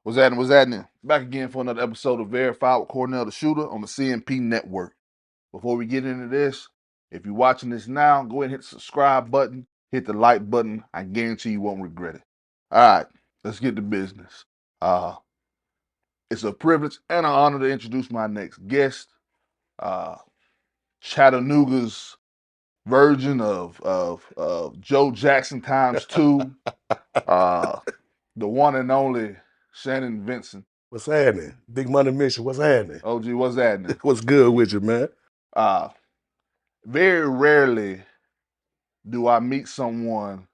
What's happening? What's happening? Back again for another episode of Verified with Cornell the Shooter on the C&P Network. Before we get into this, if you're watching this now, go ahead and hit the subscribe button, hit the like button. I guarantee you won't regret it. All right, let's get to business. It's a privilege and an honor to introduce my next guest, Chattanooga's version of Joe Jackson times two, the one and only Shannon Vinson. What's happening? Big Money Mission, what's happening? OG, what's happening? What's good with you, man? Very rarely do I meet someone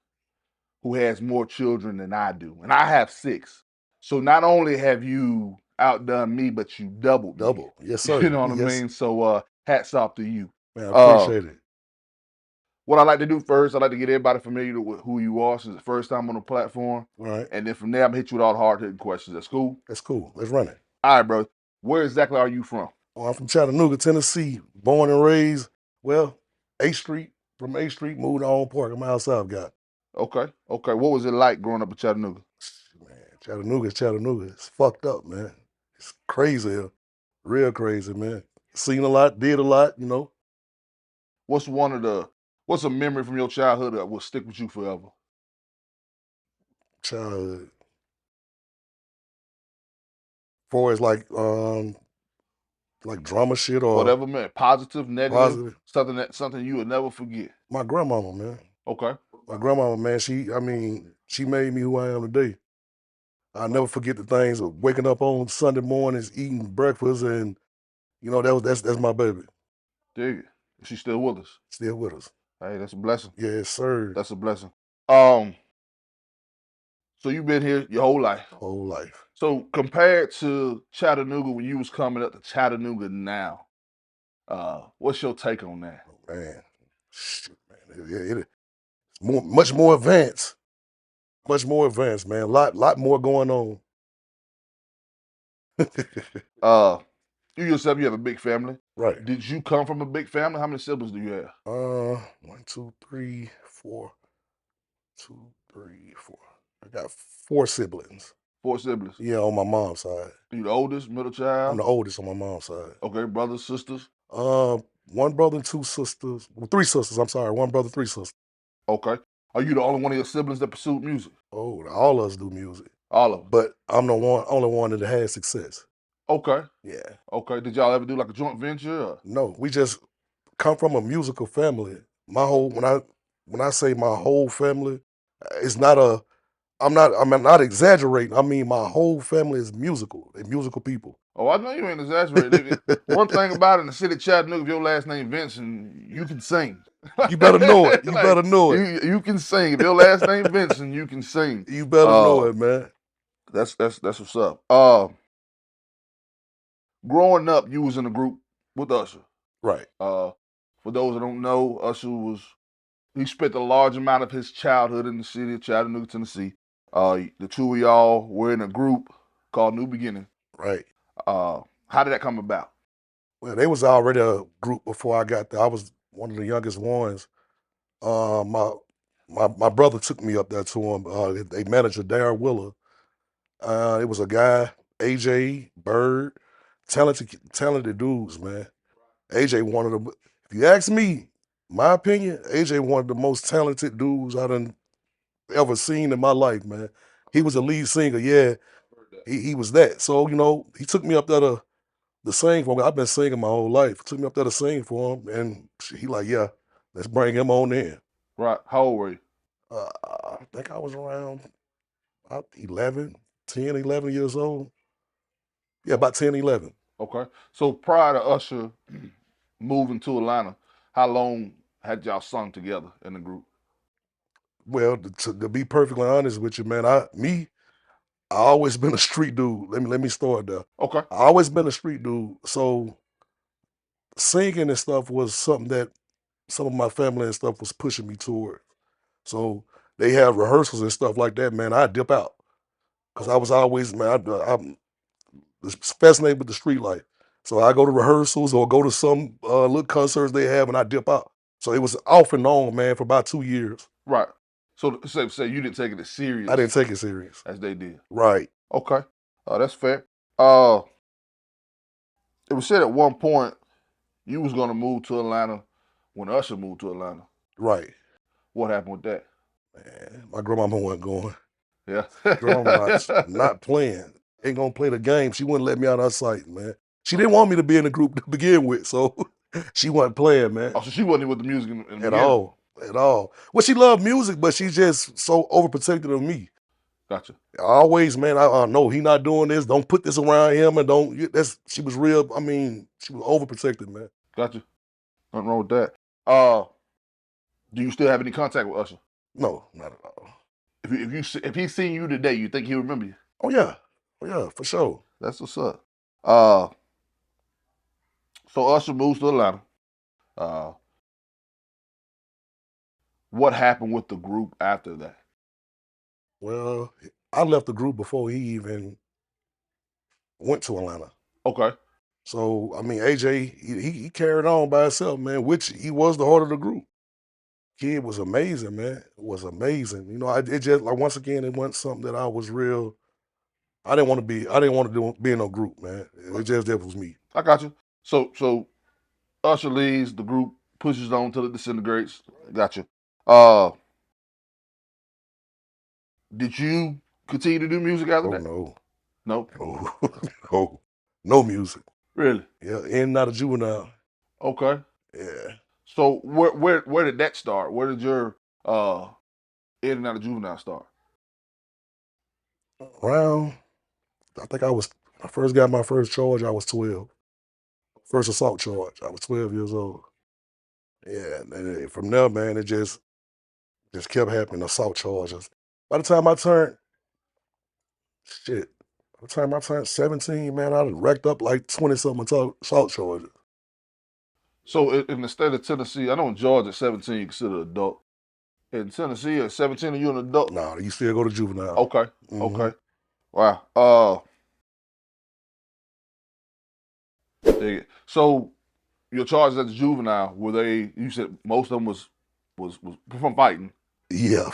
who has more children than I do. And I have 6. So not only have you outdone me, but you doubled me. Double. Yes, sir. You know what Yes. I mean? So hats off to you. Man, I appreciate it. What I like to do first, I like to get everybody familiar with who you are since it's the first time on the platform. All right. And then from there, I'm going to hit you with all the hard-hitting questions. That's cool? That's cool. Let's run it. All right, bro. Where exactly are you from? Oh, I'm from Chattanooga, Tennessee. Born and raised, well, 8th Street. From 8th Street, moved to Own Park. I'm outside of God. Okay. What was it like growing up in Chattanooga? Man, Chattanooga. It's fucked up, man. It's crazy here. Real crazy, man. Seen a lot, did a lot, you know. What's a memory from your childhood that will stick with you forever? Childhood. For as like drama shit or whatever, man. Positive, negative, positive. something you would never forget. My grandmama, man. Okay. My grandmama, man, she made me who I am today. I'll never forget the things of waking up on Sunday mornings, eating breakfast, and you know, that's my baby. Dig it. She's still with us. Still with us. Hey, that's a blessing. Yes, sir. That's a blessing. So you've been here your whole life. Whole life. So compared to Chattanooga when you was coming up to Chattanooga now, what's your take on that? Oh, man. Shit, man. Much more advanced. Much more advanced, man. Lot more going on. You yourself, you have a big family. Right. Did you come from a big family? How many siblings do you have? 1, 2, 3, 4. 2, 3, 4. I got 4 siblings. 4 siblings? Yeah, on my mom's side. You the oldest, middle child? I'm the oldest on my mom's side. Okay, brothers, sisters? 1 brother and 2 sisters. Well, 3 sisters, I'm sorry. 1 brother, 3 sisters. Okay. Are you the only one of your siblings that pursued music? Oh, all of us do music. All of them? But I'm the only one that had success. Okay. Yeah. Okay. Did y'all ever do like a joint venture? Or? No, we just come from a musical family. When I say my whole family, it's not I'm not exaggerating. I mean, my whole family is musical. They're musical people. Oh, I know you ain't exaggerating. One thing about it in the city of Chattanooga, if your last name Vinson, you can sing. You better know it. You better know it. You can sing. If your last name Vinson, you can sing. You better know it, man. That's what's up. Growing up, you was in a group with Usher. Right. For those that don't know, Usher he spent a large amount of his childhood in the city of Chattanooga, Tennessee. The two of y'all were in a group called New Beginning. Right. How did that come about? Well, they was already a group before I got there. I was one of the youngest ones. My brother took me up there to him. They manager Darryl Willer. It was a guy, AJ Bird, talented dudes, man. AJ one of the. If you ask me, my opinion, AJ one of the most talented dudes I done ever seen in my life, man. He was a lead singer, yeah. He was that. So, you know, he took me up there to sing for me. I've been singing my whole life. Took me up there to sing for him, and he like, yeah, let's bring him on in. Right. How old were you? I think I was around about 11 years old. Yeah, about 10, 11. Okay. So prior to Usher moving to Atlanta, how long had y'all sung together in the group? Well, to be perfectly honest with you, man, I always been a street dude. Let me start there. Okay. I always been a street dude. So singing and stuff was something that some of my family and stuff was pushing me toward. So they have rehearsals and stuff like that, man. I dip out. Because I was always, man, I'm fascinated with the street life. So I go to rehearsals or go to some little concerts they have and I dip out. So it was off and on, man, for about 2 years. Right. So say you didn't take it as serious. I didn't take it serious. As they did. Right. Okay. Oh, that's fair. It was said at one point you was gonna move to Atlanta when Usher moved to Atlanta. Right. What happened with that? Man, my grandmama wasn't going. Yeah. Grandmama not playing. Ain't gonna play the game. She wouldn't let me out of her sight, man. She didn't want me to be in the group to begin with, so she wasn't playing, man. Oh, so she wasn't with the music in the At beginning. all. At all. Well, she loved music, but she's just so overprotective of me. Gotcha. Always, man, I know he not doing this. Don't put this around him, and don't. She was real. I mean, she was overprotective, man. Gotcha. Nothing wrong with that. Do you still have any contact with Usher? No, not at all. If he's seen you today, you think he'll remember you? Oh yeah, for sure. That's what's up. So Usher moves to Atlanta. What happened with the group after that? Well, I left the group before he even went to Atlanta. Okay. So I mean, AJ, he carried on by himself, man. Which he was the heart of the group. Kid was amazing, man. It was amazing. You know, it just like once again, it wasn't something that I was real. I didn't want to be. I didn't want to be in no group, man. It just that was me. I got you. So Usher leaves, the group pushes on until it disintegrates. Got you. Did you continue to do music after Oh that? no, No. no music. Really? Yeah, and not a juvenile. Okay. Yeah. So where did that start? Where did your in and out of juvenile start? Around, I think when I first got my first charge, I was 12. First assault charge, I was 12 years old. Yeah, and from there, man, it just kept happening. Assault charges. By the time I turned, shit, by the time I turned 17, man, I done racked up like 20-something assault charges. So in the state of Tennessee, I know in Georgia, 17 you consider adult. In Tennessee, at 17, are you an adult? Nah, you still go to juvenile. Okay. Mhm. Okay. Wow. Dig it. So your charges as a juvenile, were they? You said most of them was from fighting. Yeah,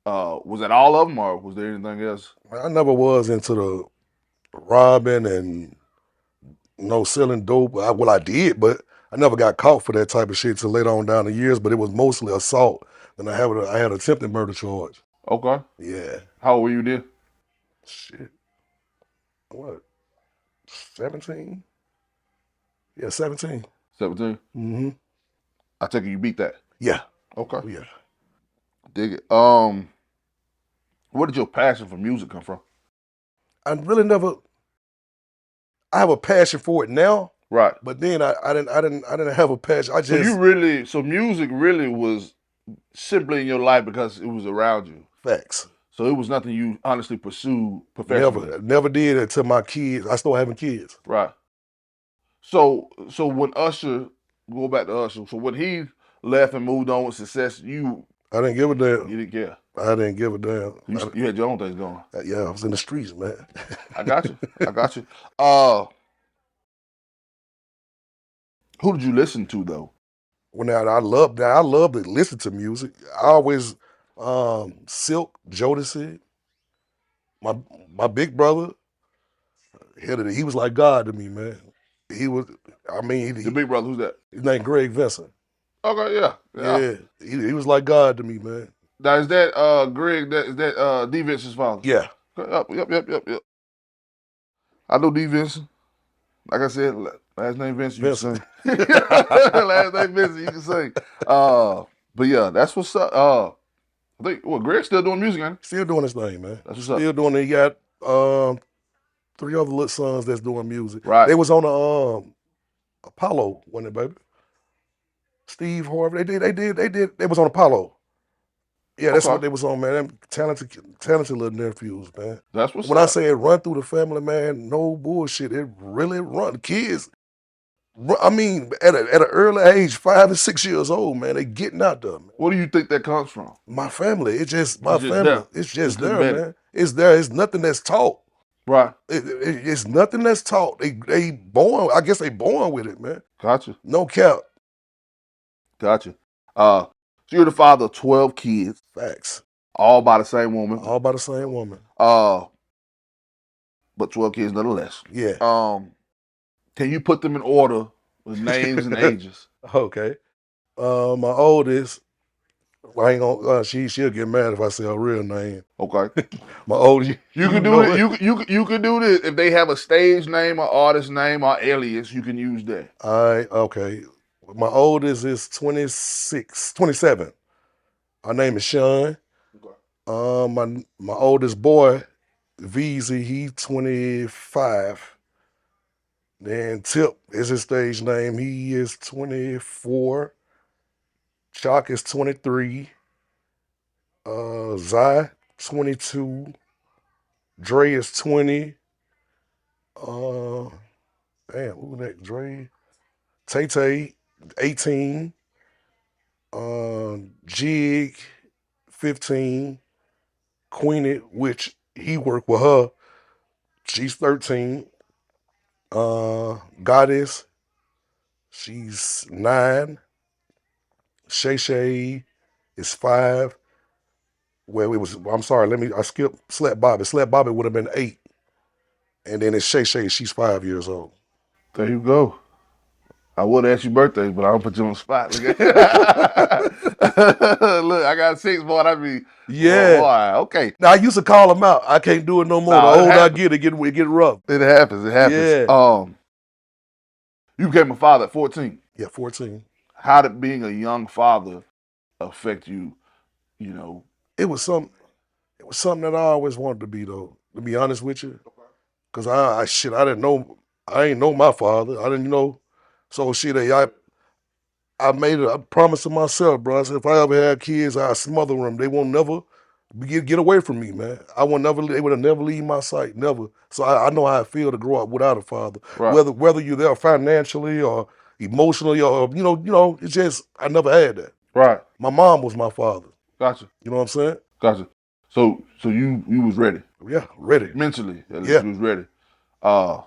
Was that all of them, or was there anything else? I never was into the robbing and selling dope. Well, I did, but I never got caught for that type of shit till later on down the years. But it was mostly assault. Then I had attempted murder charge. Okay. Yeah. How old were you then? Shit. What? 17? Yeah, 17. 17. Mm-hmm. I take it you beat that. Yeah. Okay. Yeah. Dig it. Where did your passion for music come from? I really never. I have a passion for it now. Right. But then I didn't have a passion. So music really was simply in your life because it was around you. Facts. So it was nothing you honestly pursued professionally. Never did until my kids. I started having kids. Right. So when Usher, go back to Usher, so when he left and moved on with success, I didn't give a damn. You didn't care. I didn't give a damn. You had your own things going. Yeah, I was in the streets, man. I got you. Who did you listen to though? When I love to listen to music. I always Silk, Jodeci, my big brother. He was like God to me, man. He was. I mean, Your big brother, who's that? His name Greg Vinson. Okay, yeah. He was like God to me, man. Now is that Greg? Is that D Vinson's father? Yeah. Yep. I know D Vinson. Like I said, last name Vinson, you can sing. Last name Vinson, you can sing. But yeah, that's what's up. I think Greg's still doing music, ain't he? Still doing his thing, man. That's what's still up. doing it. He got 3 other little sons that's doing music. Right. They was on Apollo, wasn't it, baby? Steve Harvey. They was on Apollo. Yeah, that's what they was on, man. Them talented little nephews, man. That's what's when up. I say it run through the family, man, no bullshit. It really run. Kids, I mean, at an early age, 5 and 6 years old, man, they getting out there, man. What do you think that comes from? My family. It's just my family. There. It's just there, man. It's there. It's nothing that's taught. Right. It's nothing that's taught. They born. I guess they born with it, man. Gotcha. No cap. Gotcha. So you're the father of 12 kids. Facts. All by the same woman. All by the same woman. but 12 kids nonetheless. Yeah. Can you put them in order with names and ages? Okay. My oldest, I ain't gonna. She'll get mad if I say her real name. Okay. My oldest, You can do it. You can do this if they have a stage name, or artist name, or alias. You can use that. All right. Okay. My oldest is 27. Her name is Sean. Okay. My oldest boy, Vezzy, he 25. Then Tip is his stage name. He is 24. Chalk is 23. Zai, 22. Dre is 20. Who that? Dre. Tay, 18. Jig, 15. Queenie, which he worked with her, she's 13. Goddess, she's 9. Shay Shay is 5. Well, I'm sorry, I skipped Slatt Bobby. Slatt Bobby would have been 8. And then it's Shay Shay, she's 5 years old. There you go. I would ask you birthdays, but I don't put you on the spot. Look, I got 6, boy. I mean, Yeah. boy, okay. Now, I used to call them out. I can't do it no more. Nah, the older I get, it get rough. It happens. It happens. Yeah. You became a father at 14. Yeah, 14. How did being a young father affect you? You know, It was something that I always wanted to be, though, to be honest with you. Because I didn't know, I ain't know my father. I didn't know. So I made a promise to myself, bro. I said, if I ever had kids, I'd smother them. They won't never get away from me, man. They would have never leave my sight, never. So I know how I feel to grow up without a father. right. Whether you're there financially or emotionally or, it's just, I never had that. Right. My mom was my father. Gotcha. You know what I'm saying? Gotcha. So you was ready. Yeah, ready. Mentally, at least Yeah. you was ready. How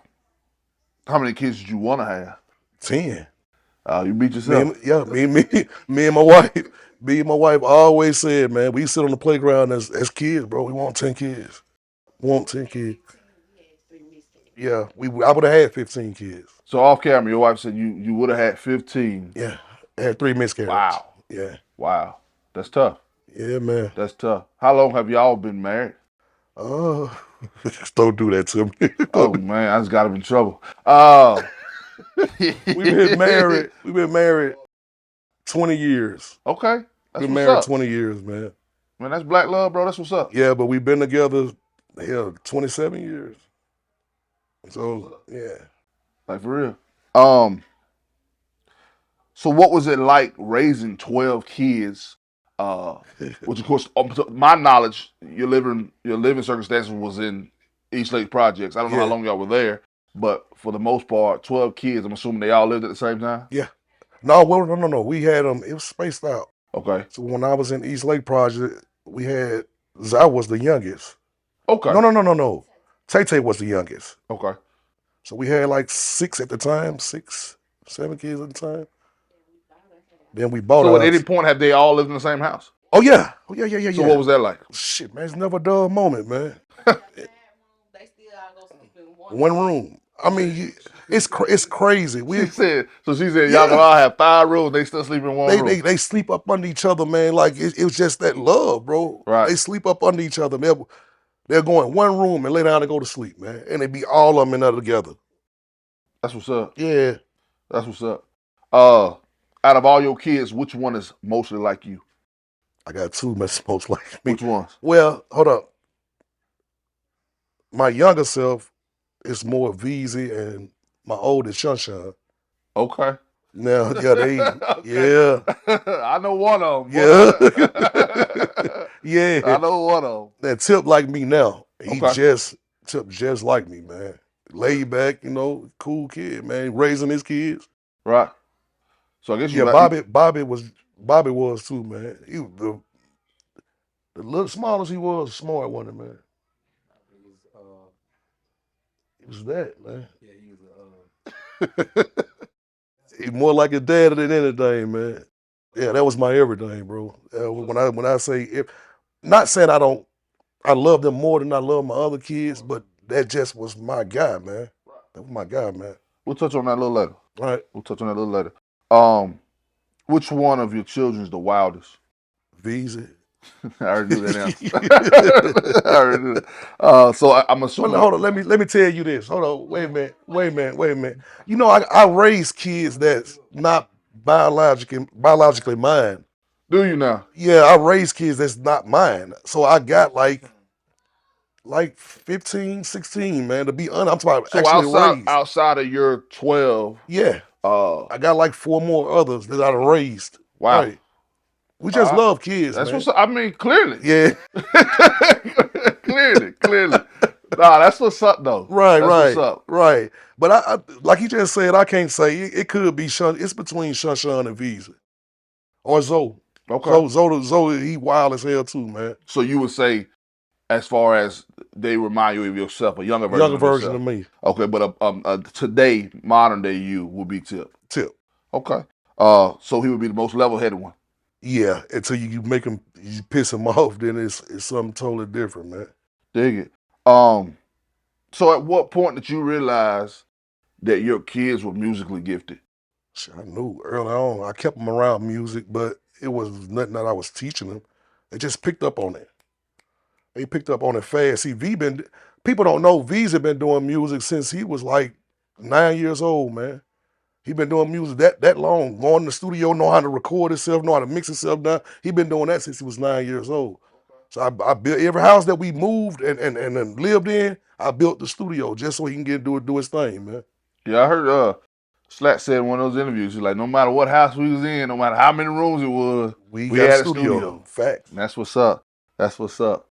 many kids did you want to have? 10. You beat yourself. Me and my wife. Me and my wife always said, man, we sit on the playground as kids, bro. We want 10 kids. We want 10 kids. Yeah, I would have had 15 kids. So off camera, your wife said you would have had 15. Yeah, I had 3 miscarriages. Wow. Yeah. Wow. That's tough. Yeah, man. That's tough. How long have y'all been married? Don't do that to me. Oh man, I just got him in trouble. We've been married 20 years. Okay. That's Been what's married up. 20 years, man. Man, that's black love, bro. That's what's up. Yeah, but we've been together 27 years. So yeah. Like for real. So what was it like raising 12 kids? Which of course, to my knowledge, your living circumstances was in East Lake Projects. I don't know how long y'all were there, but for the most part, 12 kids. I'm assuming they all lived at the same time. Yeah. No. We had them. It was spaced out. Okay. So when I was in East Lake Project, we had I was the youngest. Okay. No. Tay was the youngest. Okay. So we had like 6 at the time, 6, 7 kids at the time. Then we bought. So at any point, have they all lived in the same house? Oh yeah. So what was that like? Shit, man, it's never a dull moment, man. They still all go sleep in one room. I mean, it's crazy. She said y'all can all have 5 rooms. They still sleep in one room. They sleep up under each other, man. Like it was just that love, bro. Right. They sleep up under each other. They'll go in one room and lay down and go to sleep, man. And they be all of them in there together. That's what's up. Yeah. That's what's up. Out of all your kids, which one is mostly like you? I got 2 most like me. Which ones? Well, hold up. My younger self is more Vezzy and my oldest Shun. Okay. Now, they, okay. Yeah. I know one of them. Yeah. Yeah. I know one of them. That Tip like me now. He Okay. Tip just like me, man. Laid back, cool kid, man. Raising his kids. Right. So I guess you. Yeah, Bobby was too, man. He was the little small as he was, smart one, man. He was that, man. Yeah, he was he more like his dad than anything, man. Yeah, that was my everything, bro. When I say not saying I love them more than I love my other kids, but that just was my guy, man. That was my guy, man. We'll touch on that a little later. All right. We'll touch on that a little later. Which one of your children's the wildest? Vezzy. I already knew that answer. I already knew that. So I'm assuming. Well, hold on. Let me tell you this. Hold on. Wait a minute. You know, I raise kids that's not biologically mine. Do you now? Yeah, I raise kids that's not mine. So I got like 15, 16, man. To be honest, I'm talking about So actually raised. outside of your 12. Yeah. I got like 4 more others that I raised. Wow. Right. We just love kids, that's man. What's I mean, clearly. Yeah. clearly. Nah, that's what's up though. Right, that's right. What's up. Right. But I like you just said, I can't say it could be it's between Shun and Vezzy. Or Zoe. Okay. Zoe, he wild as hell too, man. So you would say, as far as they remind you of yourself, a younger version of me. Okay, but today, modern day you would be Tip. Tip. Okay. So he would be the most level-headed one. Yeah, until you make him, you piss him off, then it's something totally different, man. Dig it. So at what point did you realize that your kids were musically gifted? I knew early on. I kept them around music, but it was nothing that I was teaching them. They just picked up on it. They picked up on it fast. See, people don't know Vezzy been doing music since he was like 9 years old, man. He been doing music that long. Going to the studio, know how to record himself, know how to mix himself down. He been doing that since he was 9 years old. So I built every house that we moved and lived in. I built the studio just so he can do his thing, man. Yeah, I heard Slatt said in one of those interviews, he's like, no matter what house we was in, no matter how many rooms it was, we had a studio. Facts. And that's what's up. That's what's up.